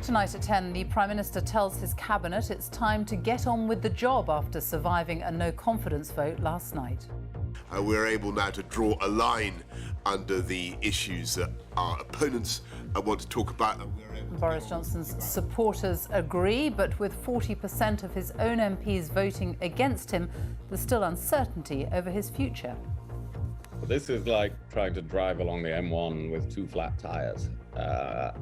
Tonight at 10, the Prime Minister tells his cabinet it's time to get on with the job after surviving a no-confidence vote last night. We're able now to draw a line under the issues that our opponents want to talk about. Boris Johnson's supporters agree, but with 40% of his own MPs voting against him, there's still uncertainty over his future. This is like trying to drive along the M1 with two flat tyres.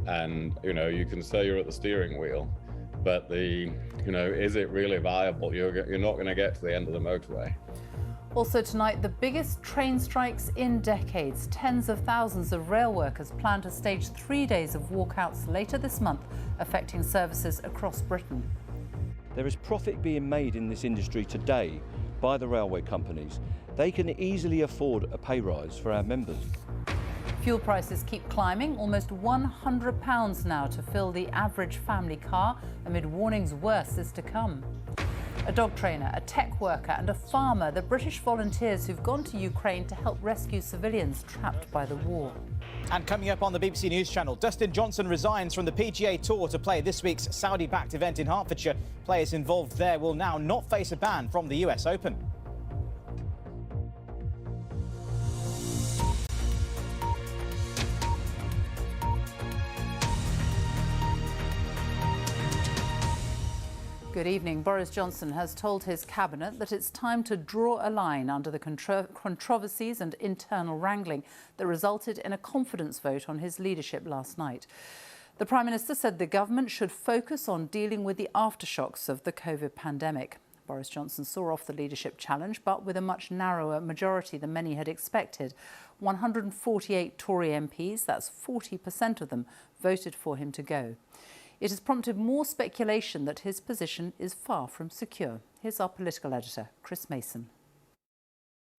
And, you can say you're at the steering wheel, but is it really viable? You're not going to get to the end of the motorway. Also tonight, the biggest train strikes in decades. Tens of thousands of rail workers plan to stage 3 days of walkouts later this month, affecting services across Britain. There is profit being made in this industry today by the railway companies. They can easily afford a pay rise for our members. Fuel prices keep climbing, almost £100 now to fill the average family car, amid warnings worse is to come. A dog trainer, a tech worker and a farmer, the British volunteers who've gone to Ukraine to help rescue civilians trapped by the war. And coming up on the BBC News Channel, Dustin Johnson resigns from the PGA Tour to play this week's Saudi-backed event in Hertfordshire. Players involved there will now not face a ban from the US Open. Good evening. Boris Johnson has told his cabinet that it's time to draw a line under the controversies and internal wrangling that resulted in a confidence vote on his leadership last night. The Prime Minister said the government should focus on dealing with the aftershocks of the COVID pandemic. Boris Johnson saw off the leadership challenge, but with a much narrower majority than many had expected. 148 Tory MPs, that's 40% of them, voted for him to go. It has prompted more speculation that his position is far from secure. Here's our political editor, Chris Mason.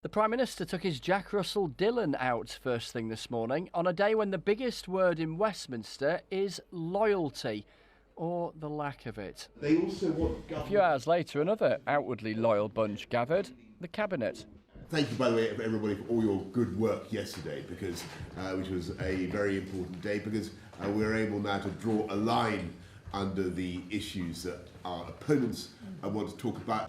The Prime Minister took his Jack Russell Dillon out first thing this morning on a day when the biggest word in Westminster is loyalty, or the lack of it. They also want A few hours later, another outwardly loyal bunch gathered, the Cabinet. Thank you, by the way, everybody, for all your good work yesterday, because which was a very important day, because we're able now to draw a line under the issues that our opponents want to talk about.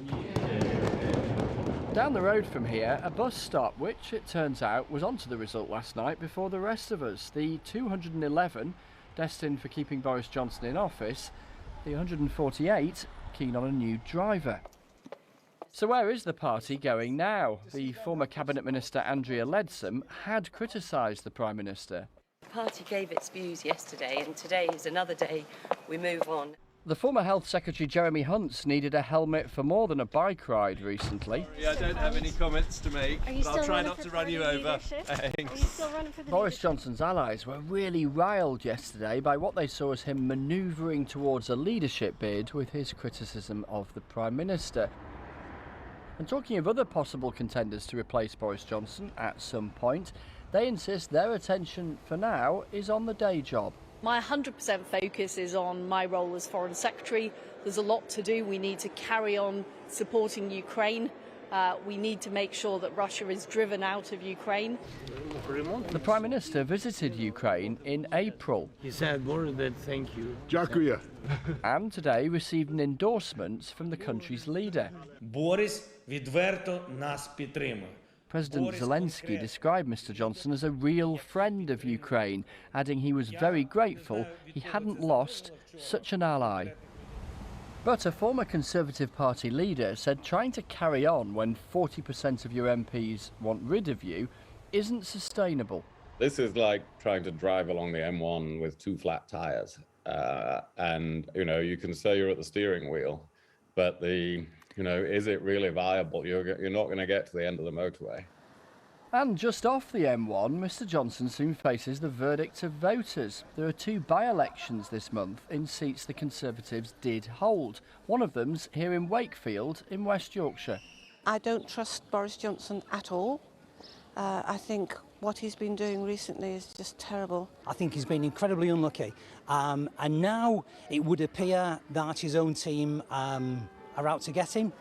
Down the road from here, a bus stop, which it turns out was onto the result last night before the rest of us. The 211 destined for keeping Boris Johnson in office, the 148 keen on a new driver. So where is the party going now? The former Cabinet Minister Andrea Leadsom had criticised the Prime Minister. The party gave its views yesterday, and today is another day we move on. The former Health Secretary Jeremy Hunt's needed a helmet for more than a bike ride recently. I don't have any comments to make, but I'll try not to run you over. Thanks. Boris Johnson's allies were really riled yesterday by what they saw as him manoeuvring towards a leadership bid with his criticism of the Prime Minister. And talking of other possible contenders to replace Boris Johnson at some point, they insist their attention for now is on the day job. My 100% focus is on my role as Foreign Secretary. There's a lot to do. We need to carry on supporting Ukraine. We need to make sure that Russia is driven out of Ukraine. The Prime Minister visited Ukraine in April. He said more than thank you. Dziękuję. And today received an endorsement from the country's leader. Boris відверто нас підтримує. President Zelensky described Mr Johnson as a real friend of Ukraine, adding he was very grateful he hadn't lost such an ally. But a former Conservative Party leader said trying to carry on when 40% of your MPs want rid of you isn't sustainable. This is like trying to drive along the M1 with two flat tyres. And, you can say you're at the steering wheel, but is it really viable? You're not going to get to the end of the motorway. And just off the M1, Mr Johnson soon faces the verdict of voters. There are two by-elections this month in seats the Conservatives did hold. One of them's here in Wakefield in West Yorkshire. I don't trust Boris Johnson at all. I think what he's been doing recently is just terrible. I think he's been incredibly unlucky. And now it would appear that his own team are out to get him.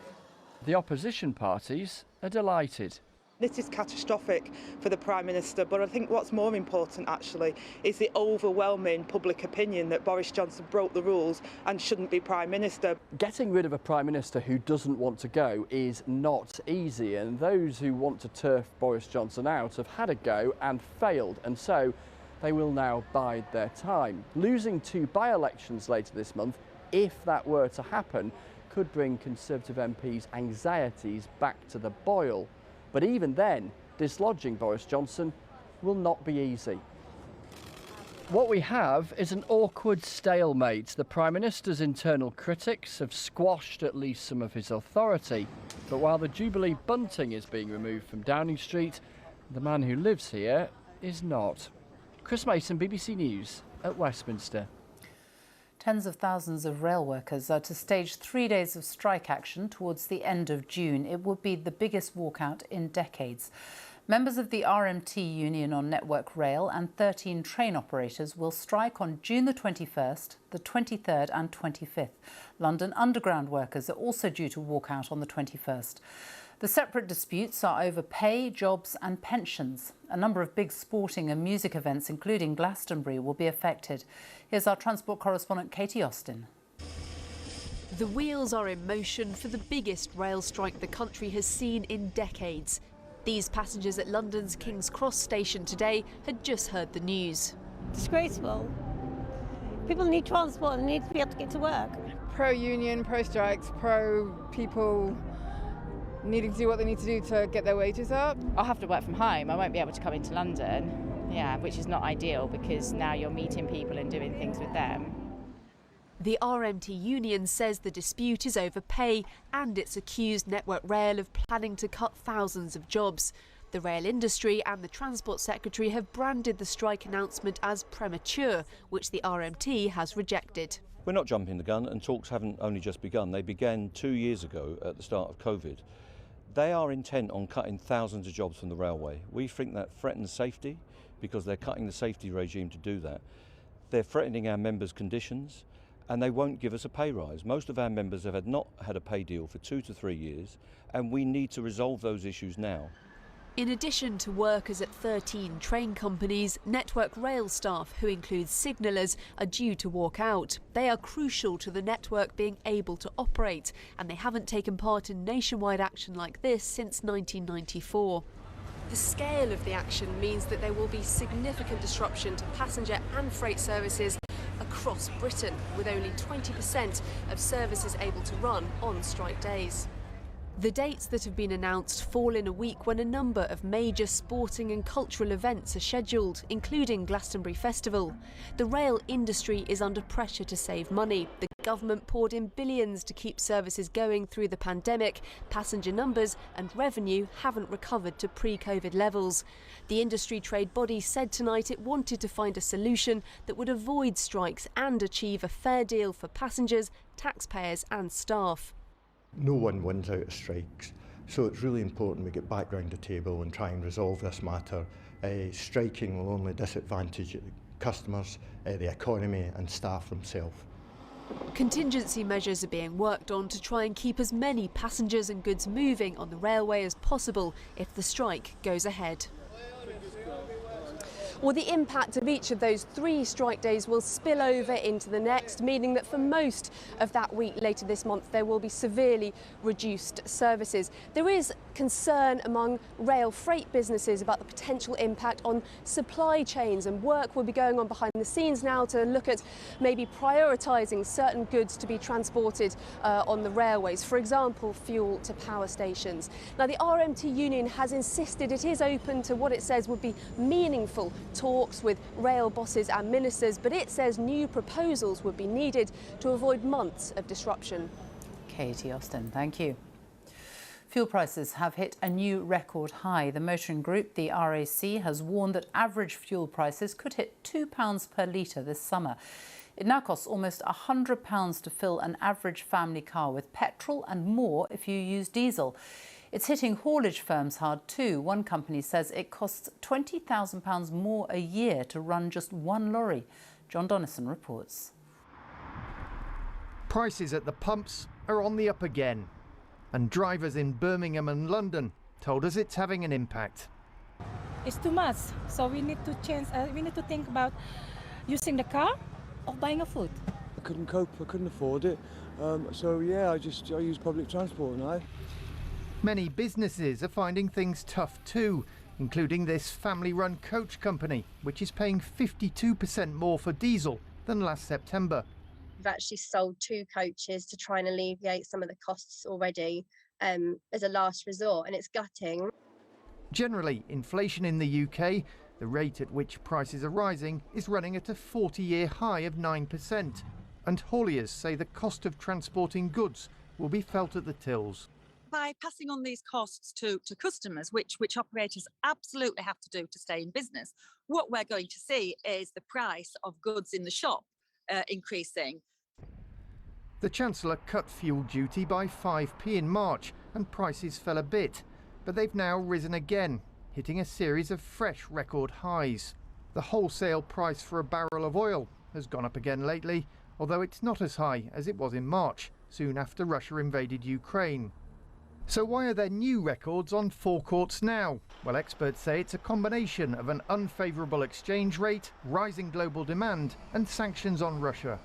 The opposition parties are delighted. This is catastrophic for the Prime Minister, but I think what's more important actually is the overwhelming public opinion that Boris Johnson broke the rules and shouldn't be Prime Minister. Getting rid of a Prime Minister who doesn't want to go is not easy, and those who want to turf Boris Johnson out have had a go and failed, and so they will now bide their time. Losing 2 by-elections later this month, if that were to happen, could bring Conservative MPs' anxieties back to the boil. But even then, dislodging Boris Johnson will not be easy. What we have is an awkward stalemate. The Prime Minister's internal critics have squashed at least some of his authority. But while the Jubilee bunting is being removed from Downing Street, the man who lives here is not. Chris Mason, BBC News at Westminster. Tens of thousands of rail workers are to stage 3 days of strike action towards the end of June. It would be the biggest walkout in decades. Members of the RMT union on Network Rail and 13 train operators will strike on June the 21st, the 23rd and 25th. London Underground workers are also due to walk out on the 21st. The separate disputes are over pay, jobs and pensions. A number of big sporting and music events, including Glastonbury, will be affected. Here's our transport correspondent Katie Austin. The wheels are in motion for the biggest rail strike the country has seen in decades. These passengers at London's King's Cross station today had just heard the news. Disgraceful. People need transport and need to be able to get to work. Pro-union, pro-strikes, pro-people needing to do what they need to do to get their wages up. I'll have to work from home. I won't be able to come into London, which is not ideal because now you're meeting people and doing things with them. The RMT union says the dispute is over pay and it's accused Network Rail of planning to cut thousands of jobs. The rail industry and the Transport Secretary have branded the strike announcement as premature, which the RMT has rejected. We're not jumping the gun, and talks haven't only just begun. They began 2 years ago at the start of COVID. They are intent on cutting thousands of jobs from the railway. We think that threatens safety because they're cutting the safety regime to do that. They're threatening our members' conditions, and they won't give us a pay rise. Most of our members have not had a pay deal for 2 to 3 years, and we need to resolve those issues now. In addition to workers at 13 train companies, Network Rail staff, who includes signallers, are due to walk out. They are crucial to the network being able to operate, and they haven't taken part in nationwide action like this since 1994. The scale of the action means that there will be significant disruption to passenger and freight services across Britain, with only 20% of services able to run on strike days. The dates that have been announced fall in a week when a number of major sporting and cultural events are scheduled, including Glastonbury Festival. The rail industry is under pressure to save money. The government poured in billions to keep services going through the pandemic. Passenger numbers and revenue haven't recovered to pre-COVID levels. The industry trade body said tonight it wanted to find a solution that would avoid strikes and achieve a fair deal for passengers, taxpayers and staff. No one wins out of strikes, so it's really important we get back round the table and try and resolve this matter. Striking will only disadvantage customers, the economy and staff themselves. Contingency measures are being worked on to try and keep as many passengers and goods moving on the railway as possible if the strike goes ahead. Well, the impact of each of those 3 strike days will spill over into the next, meaning that for most of that week later this month, there will be severely reduced services. There is concern among rail freight businesses about the potential impact on supply chains, and work will be going on behind the scenes now to look at maybe prioritising certain goods to be transported on the railways, for example, fuel to power stations. Now, the RMT union has insisted it is open to what it says would be meaningful talks with rail bosses and ministers, but it says new proposals would be needed to avoid months of disruption. Katie Austin, thank you. Fuel prices have hit a new record high. The motoring group, the RAC, has warned that average fuel prices could hit £2 per litre this summer. It now costs almost £100 to fill an average family car with petrol and more if you use diesel. It's hitting haulage firms hard too. One company says it costs £20,000 more a year to run just one lorry. John Donnison reports. Prices at the pumps are on the up again, and drivers in Birmingham and London told us it's having an impact. It's too much, so we need to change. We need to think about using the car or buying a food. I couldn't cope, I couldn't afford it, so yeah, I use public transport now. Many businesses are finding things tough too, including this family-run coach company, which is paying 52% more for diesel than last September. We've actually sold 2 coaches to try and alleviate some of the costs already as a last resort, and it's gutting. Generally, inflation in the UK, the rate at which prices are rising, is running at a 40-year high of 9%. And hauliers say the cost of transporting goods will be felt at the tills. By passing on these costs to customers, which operators absolutely have to do to stay in business, what we're going to see is the price of goods in the shop increasing. The Chancellor cut fuel duty by 5p in March and prices fell a bit, but they've now risen again, hitting a series of fresh record highs. The wholesale price for a barrel of oil has gone up again lately, although it's not as high as it was in March, soon after Russia invaded Ukraine. So why are there new records on forecourts now? Well, experts say it's a combination of an unfavourable exchange rate, rising global demand and sanctions on Russia.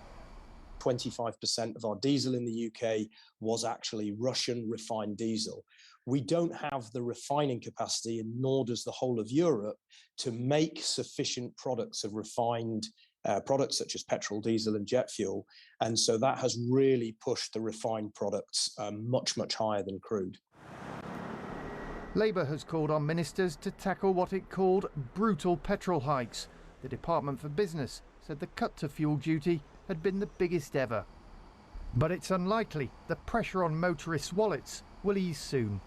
25% of our diesel in the UK was actually Russian refined diesel. We don't have the refining capacity, and nor does the whole of Europe, to make sufficient products of refined products such as petrol, diesel and jet fuel. And so that has really pushed the refined products much, much higher than crude. Labour has called on ministers to tackle what it called brutal petrol hikes. The Department for Business said the cut to fuel duty had been the biggest ever. But it's unlikely the pressure on motorists' wallets will ease soon.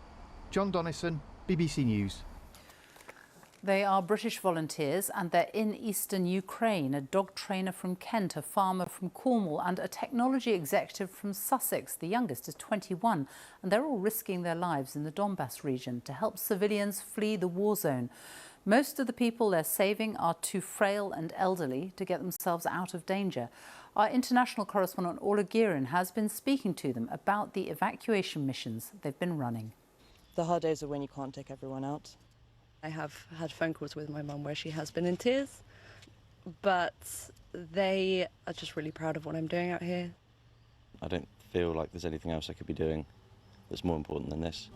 John Donnison, BBC News. They are British volunteers and they're in eastern Ukraine. A dog trainer from Kent, a farmer from Cornwall and a technology executive from Sussex. The youngest is 21 and they're all risking their lives in the Donbass region to help civilians flee the war zone. Most of the people they're saving are too frail and elderly to get themselves out of danger. Our international correspondent Orla Guerin has been speaking to them about the evacuation missions they've been running. The hard days are when you can't take everyone out. I have had phone calls with my mum where she has been in tears, but they are just really proud of what I'm doing out here. I don't feel like there's anything else I could be doing that's more important than this.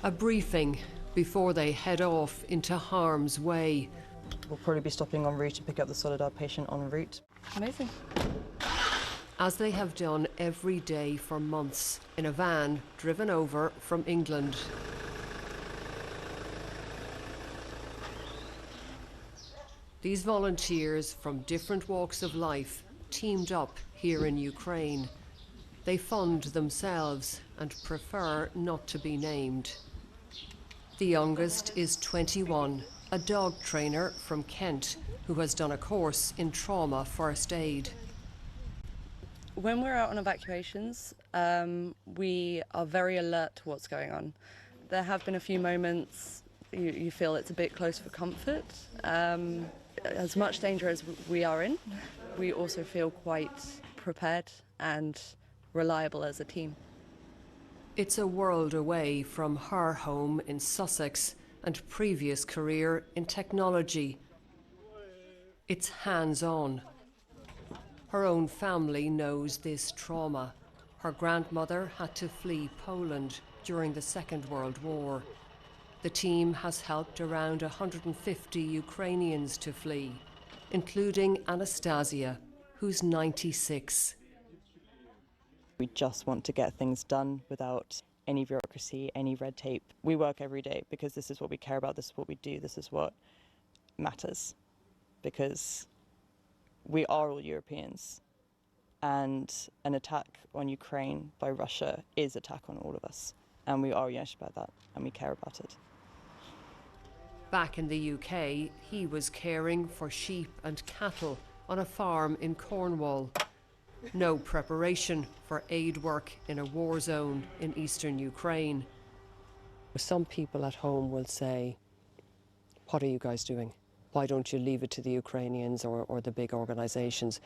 A briefing before they head off into harm's way. We'll probably be stopping en route to pick up the Solidar patient en route. Amazing. As they have done every day for months, in a van driven over from England. These volunteers from different walks of life teamed up here in Ukraine. They fund themselves and prefer not to be named. The youngest is 21, a dog trainer from Kent who has done a course in trauma first aid. When we're out on evacuations, we are very alert to what's going on. There have been a few moments you feel it's a bit close for comfort. As much danger as we are in, we also feel quite prepared and reliable as a team. It's a world away from her home in Sussex and previous career in technology. It's hands-on. Her own family knows this trauma. Her grandmother had to flee Poland during the Second World War. The team has helped around 150 Ukrainians to flee, including Anastasia, who's 96. We just want to get things done without any bureaucracy, any red tape. We work every day because this is what we care about, this is what we do, this is what matters. Because we are all Europeans, and an attack on Ukraine by Russia is an attack on all of us. And we are united by that, and we care about it. Back in the UK, he was caring for sheep and cattle on a farm in Cornwall. No preparation for aid work in a war zone in eastern Ukraine. Some people at home will say, what are you guys doing? Why don't you leave it to the Ukrainians or the big organisations?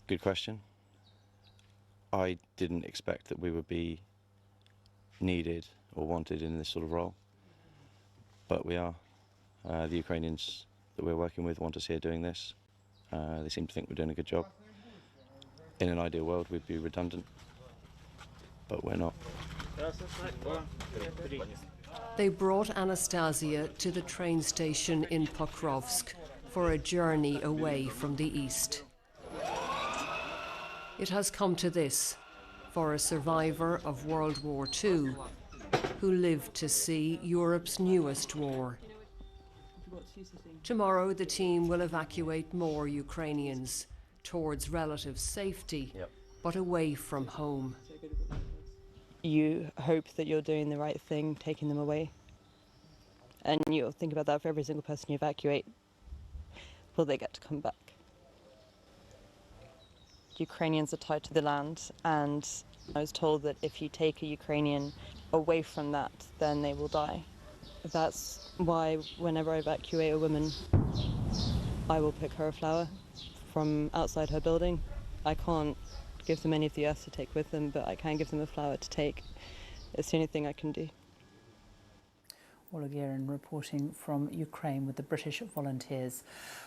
Good question. I didn't expect that we would be needed or wanted in this sort of role. but we are. The Ukrainians that we're working with want us here doing this. They seem to think we're doing a good job. In an ideal world, we'd be redundant, but we're not. They brought Anastasia to the train station in Pokrovsk for a journey away from the east. It has come to this for a survivor of World War II who lived to see Europe's newest war. Tomorrow the team will evacuate more Ukrainians towards relative safety, but away from home. You hope that you're doing the right thing, taking them away. And you'll think about that for every single person you evacuate. Will they get to come back? Ukrainians are tied to the land, and I was told that if you take a Ukrainian away from that, then they will die. That's why whenever I evacuate a woman, I will pick her a flower from outside her building. I can't give them any of the earth to take with them, but I can give them a flower to take. It's the only thing I can do. Ola Guerin reporting from Ukraine with the British volunteers.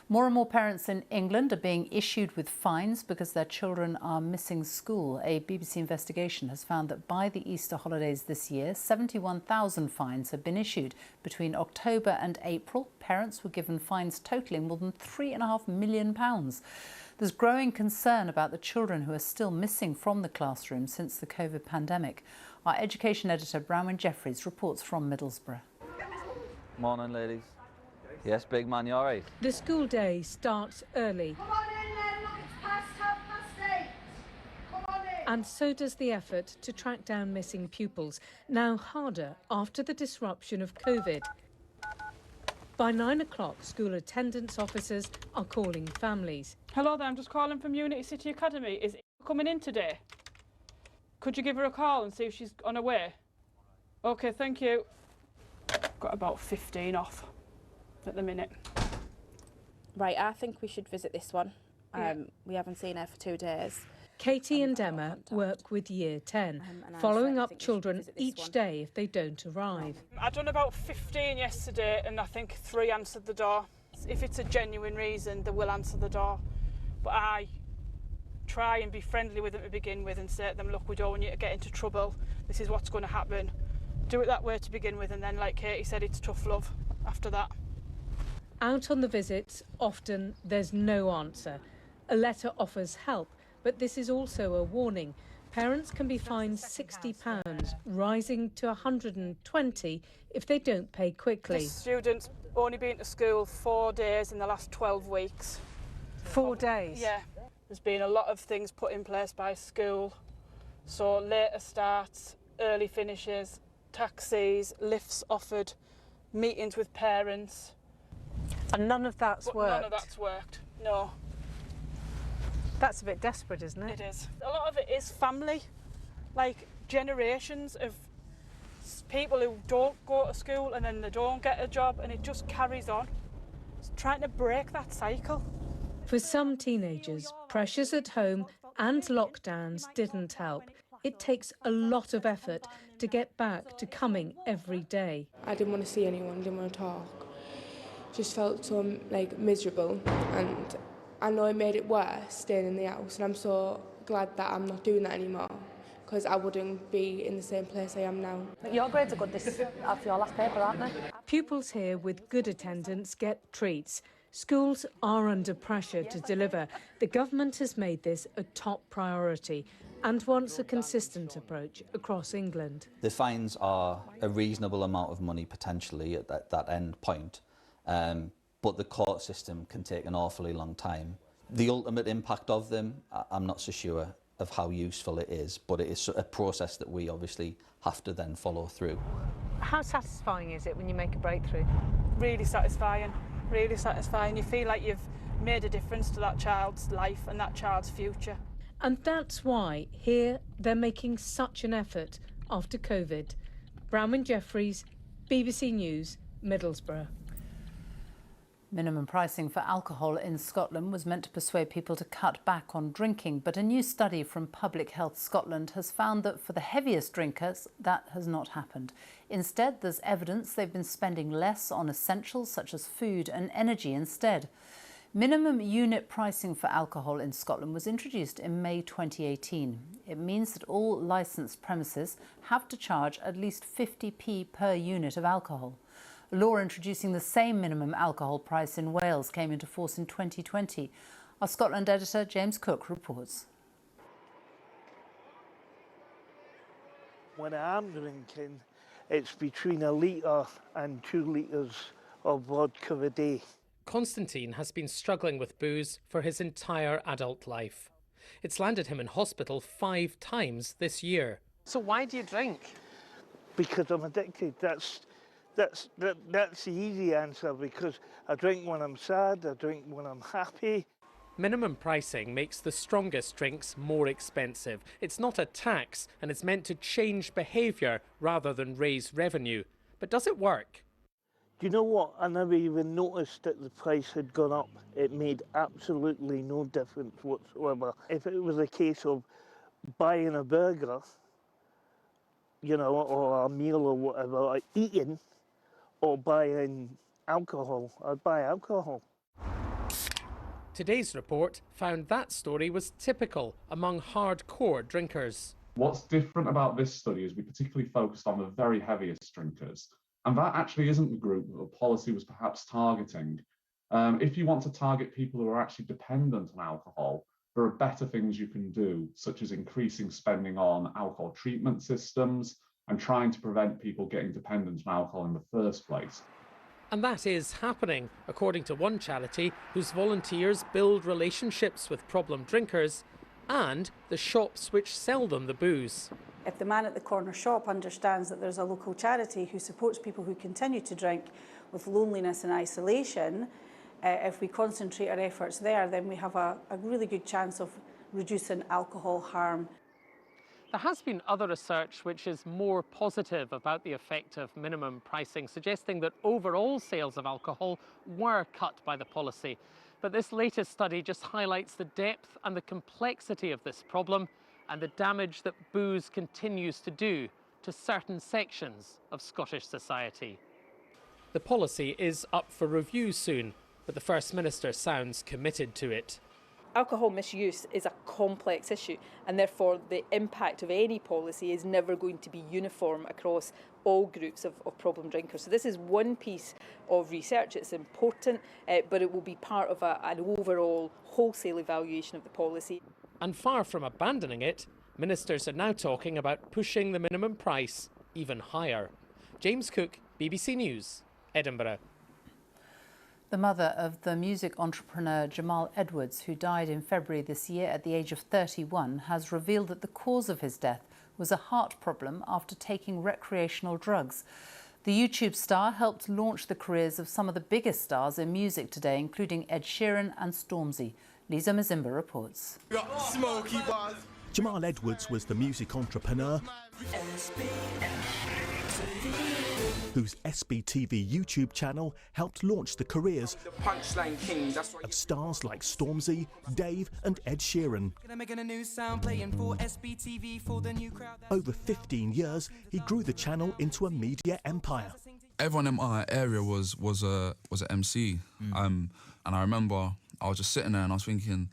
More and more parents in England are being issued with fines because their children are missing school. A BBC investigation has found that by the Easter holidays this year, 71,000 fines have been issued. Between October and April, parents were given fines totalling more than £3.5 million. There's growing concern about the children who are still missing from the classroom since the COVID pandemic. Our education editor, Bronwyn Jeffries, reports from Middlesbrough. Morning, ladies. Yes, big man, you all right? The school day starts early. Come on in then, look, it's past 8:30. Come on in. And so does the effort to track down missing pupils, now harder after the disruption of COVID. By 9 o'clock, school attendance officers are calling families. Hello there, I'm just calling from Unity City Academy. Is Eva coming in today? Could you give her a call and see if she's on her way? OK, thank you. Got about 15 off at the minute. Right, I think we should visit this one. We haven't seen her for 2 days. Katie and Emma work with Year 10, following up children each day if they don't arrive. I done about 15 yesterday and I think 3 answered the door. If it's a genuine reason, they will answer the door. But I try and be friendly with them to begin with and say to them, look, we don't want you to get into trouble. This is what's going to happen. Do it that way to begin with, and then, like Katie said, it's tough love after that. Out on the visits, often there's no answer. A letter offers help, but this is also a warning. Parents can be fined £60, rising to £120 if they don't pay quickly. This student's only been to school 4 days in the last 12 weeks. 4 days? Yeah. There's been a lot of things put in place by school. So later starts, early finishes, taxis, lifts offered, meetings with parents. And none of that's worked? None of that's worked, no. That's a bit desperate, isn't it? It is. A lot of it is family, like generations of people who don't go to school and then they don't get a job, and it just carries on. It's trying to break that cycle. For some teenagers, pressures at home and lockdowns didn't help. It takes a lot of effort to get back to coming every day. I didn't want to see anyone, didn't want to talk. Just felt so miserable, and I know it made it worse staying in the house, and I'm so glad that I'm not doing that anymore, because I wouldn't be in the same place I am now. Your grades are good after your last paper, aren't they? Pupils here with good attendance get treats. Schools are under pressure to deliver. The government has made this a top priority and wants a consistent approach across England. The fines are a reasonable amount of money potentially at that end point, but the court system can take an awfully long time. The ultimate impact of them, I'm not so sure of how useful it is, but it is a process that we obviously have to then follow through. How satisfying is it when you make a breakthrough? Really satisfying, really satisfying. You feel like you've made a difference to that child's life and that child's future. And that's why here they're making such an effort after COVID. Bronwyn Jeffries, BBC News, Middlesbrough. Minimum pricing for alcohol in Scotland was meant to persuade people to cut back on drinking, but a new study from Public Health Scotland has found that for the heaviest drinkers, that has not happened. Instead, there's evidence they've been spending less on essentials such as food and energy instead. Minimum unit pricing for alcohol in Scotland was introduced in May 2018. It means that all licensed premises have to charge at least 50p per unit of alcohol. A law introducing the same minimum alcohol price in Wales came into force in 2020. Our Scotland editor, James Cook, reports. When I am drinking, it's between 1 litre and 2 litres of vodka a day. Constantine has been struggling with booze for his entire adult life. It's landed him in hospital 5 times this year. So why do you drink? Because I'm addicted. That's the easy answer, because I drink when I'm sad, I drink when I'm happy. Minimum pricing makes the strongest drinks more expensive. It's not a tax and it's meant to change behaviour rather than raise revenue. But does it work? Do you know what? I never even noticed that the price had gone up. It made absolutely no difference whatsoever. If it was a case of buying a burger, you know, or a meal or whatever, like eating, or buying alcohol, I'd buy alcohol. Today's report found that story was typical among hardcore drinkers. What's different about this study is we particularly focused on the very heaviest drinkers. And that actually isn't the group that the policy was perhaps targeting. If you want to target people who are actually dependent on alcohol, there are better things you can do, such as increasing spending on alcohol treatment systems and trying to prevent people getting dependent on alcohol in the first place. And that is happening, according to one charity whose volunteers build relationships with problem drinkers and the shops which sell them the booze. If the man at the corner shop understands that there's a local charity who supports people who continue to drink with loneliness and isolation, if we concentrate our efforts there, then we have a really good chance of reducing alcohol harm. There has been other research which is more positive about the effect of minimum pricing, suggesting that overall sales of alcohol were cut by the policy. But this latest study just highlights the depth and the complexity of this problem and the damage that booze continues to do to certain sections of Scottish society. The policy is up for review soon, but the First Minister sounds committed to it. Alcohol misuse is a complex issue, and therefore the impact of any policy is never going to be uniform across all groups of problem drinkers. So this is one piece of research. It's important, but it will be part of an overall wholesale evaluation of the policy. And far from abandoning it, ministers are now talking about pushing the minimum price even higher. James Cook, BBC News, Edinburgh. The mother of the music entrepreneur Jamal Edwards, who died in February this year at the age of 31, has revealed that the cause of his death was a heart problem after taking recreational drugs. The YouTube star helped launch the careers of some of the biggest stars in music today, including Ed Sheeran and Stormzy. Lisa Mazimba reports. Jamal Edwards was the music entrepreneur whose SBTV YouTube channel helped launch the careers of stars like Stormzy, Dave and Ed Sheeran. Over 15 years, he grew the channel into a media empire. Everyone in my area was an MC, and I remember I was just sitting there and I was thinking,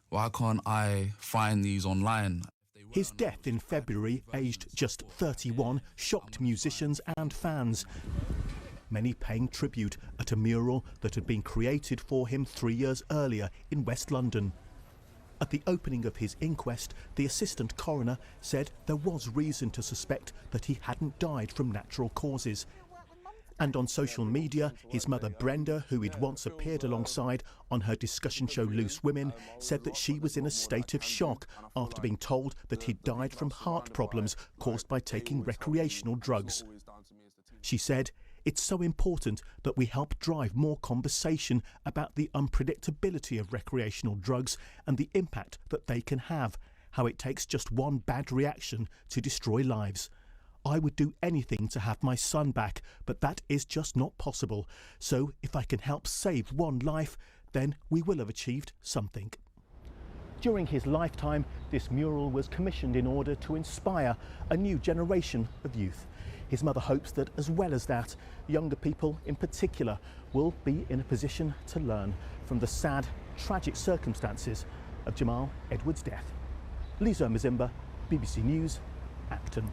why can't I find these online? His death in February, aged just 31, shocked musicians and fans. Many paying tribute at a mural that had been created for him 3 years earlier in West London. At the opening of his inquest, the assistant coroner said there was reason to suspect that he hadn't died from natural causes. And on social media, his mother Brenda, who he'd once appeared alongside on her discussion show Loose Women, said that she was in a state of shock after being told that he'd died from heart problems caused by taking recreational drugs. She said, "It's so important that we help drive more conversation about the unpredictability of recreational drugs and the impact that they can have, how it takes just one bad reaction to destroy lives." I would do anything to have my son back, but that is just not possible. So if I can help save one life, then we will have achieved something. During his lifetime, this mural was commissioned in order to inspire a new generation of youth. His mother hopes that, as well as that, younger people in particular will be in a position to learn from the sad, tragic circumstances of Jamal Edwards' death. Lisa Mazimba, BBC News, Acton.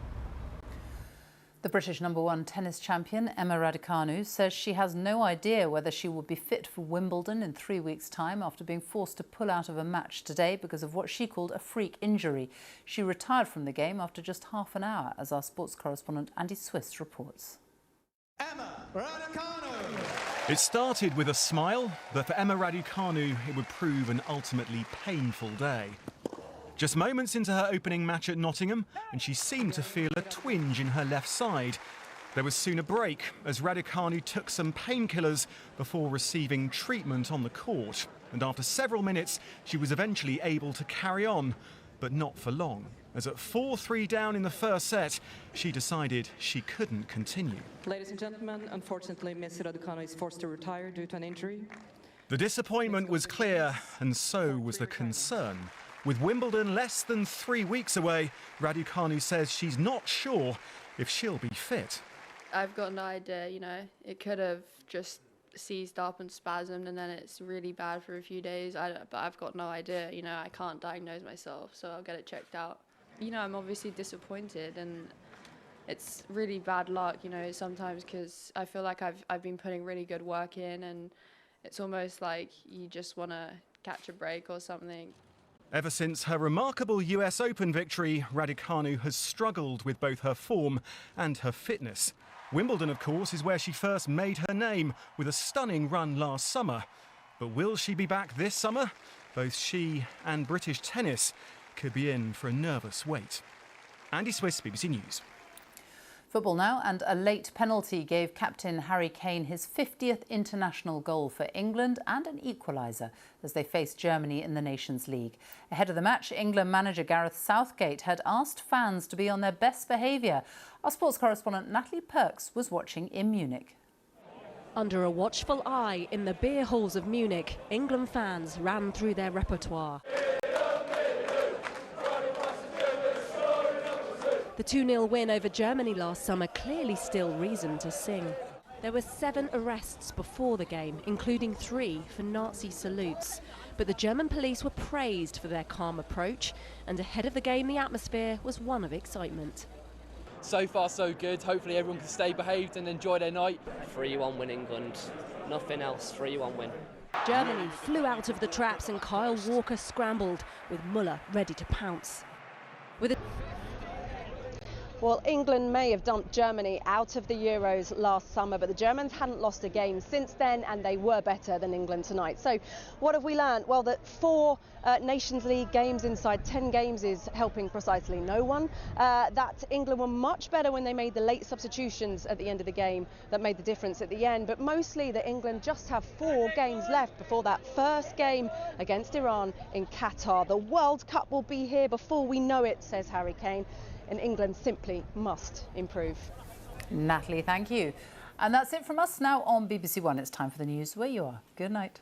The British #1 tennis champion Emma Radhikani says she has no idea whether she will be fit for Wimbledon in 3 weeks' time after being forced to pull out of a match today because of what she called a freak injury. She retired from the game after just half an hour, as our sports correspondent Andy Swiss reports. Emma Radhikani. It started with a smile, but for Emma Radhikani it would prove an ultimately painful day. Just moments into her opening match at Nottingham, and she seemed to feel a twinge in her left side. There was soon a break, as Radhikani took some painkillers before receiving treatment on the court. And after several minutes, she was eventually able to carry on, but not for long, as at 4-3 down in the first set, she decided she couldn't continue. Ladies and gentlemen, unfortunately, Ms. Radhikani is forced to retire due to an injury. The disappointment was clear, and so was the concern. With Wimbledon less than 3 weeks away, Radhikani says she's not sure if she'll be fit. I've got no idea, it could have just seized up and spasmed and then it's really bad for a few days, but I've got no idea, I can't diagnose myself, so I'll get it checked out. I'm obviously disappointed and it's really bad luck, sometimes because I feel like I've been putting really good work in and it's almost like you just want to catch a break or something. Ever since her remarkable US Open victory, Radhikani has struggled with both her form and her fitness. Wimbledon, of course, is where she first made her name with a stunning run last summer. But will she be back this summer? Both she and British tennis could be in for a nervous wait. Andy Swiss, BBC News. Football now, and a late penalty gave captain Harry Kane his 50th international goal for England and an equaliser as they faced Germany in the Nations League. Ahead of the match, England manager Gareth Southgate had asked fans to be on their best behaviour. Our sports correspondent Natalie Perks was watching in Munich. Under a watchful eye in the beer halls of Munich, England fans ran through their repertoire. The 2-0 win over Germany last summer clearly still reason to sing. There were 7 arrests before the game, including 3 for Nazi salutes. But the German police were praised for their calm approach, and ahead of the game the atmosphere was one of excitement. So far so good, hopefully everyone can stay behaved and enjoy their night. 3-1 win England, nothing else, 3-1 win. Germany flew out of the traps and Kyle Walker scrambled, with Müller ready to pounce. Well, England may have dumped Germany out of the Euros last summer, but the Germans hadn't lost a game since then, and they were better than England tonight. So what have we learned? Well, that 4 Nations League games inside 10 games is helping precisely no one. That England were much better when they made the late substitutions at the end of the game that made the difference at the end, but mostly that England just have 4 games left before that first game against Iran in Qatar. The World Cup will be here before we know it, says Harry Kane. And England simply must improve. Natalie, thank you. And that's it from us now on BBC One. It's time for the news where you are. Good night.